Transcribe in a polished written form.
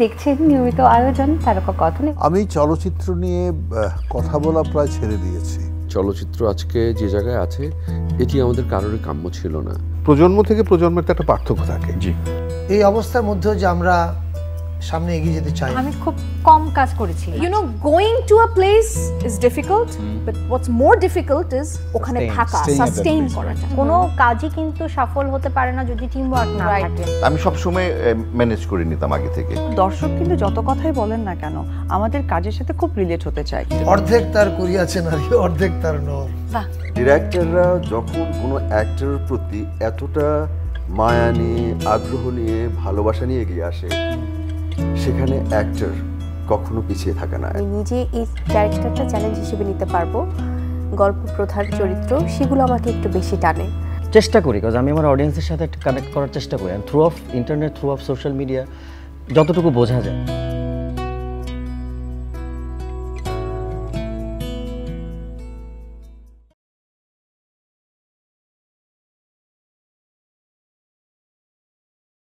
দেখছেন নিয়মিত আয়োজন তারকা কথন। আমি চলচ্চিত্র নিয়ে কথা বলা প্রায় ছেড়ে দিয়েছি। চলচ্চিত্র আজকে যে জায়গায় আছে এটি আমাদের কারোরই কাম্য ছিল না। প্রজন্ম থেকে প্রজন্মের একটা পার্থক্য থাকে। জি, এই অবস্থার মধ্যেও যে আমরা সামনে এগিয়ে যেতে চাই। আমি খুব কম কাজ করেছি। You know, going to a place is difficult, but what's more difficult is ওখানে থাকা, সাস্টেইন করাটা। কোনো কাজই কিন্তু সফল হতে পারে না যদি টিম ওয়ার্ক না থাকে। আমি সবসময় ম্যানেজ করে নিতাম আগে থেকে। দর্শক কিন্তু যত কথাই বলেন না কেন আমাদের কাজের সাথে খুব রিলেট হতে চায়। অর্ধেক তার করিয়াছে নারী, অর্ধেক তার নর। ডিরেক্টররা যখন কোনো অ্যাক্টরের প্রতি এতটা মায়া নিয়ে, আগ্রহ নিয়ে, ভালোবাসা নিয়ে এগিয়ে আসে, সেখানে অ্যাক্টর কখনো পিছিয়ে থাকে না। আমি নিজে এই ক্যারেক্টারটা চ্যালেঞ্জ হিসেবে নিতে পারবো। গল্প প্রধান চরিত্র সেগুলো আমাকে একটু বেশি টানে। চেষ্টা করি, কারণ আমি আমার অডিয়েন্সের সাথে কানেক্ট করার চেষ্টা করি, through of internet, through of social media, যতটুকু বোঝা যায়।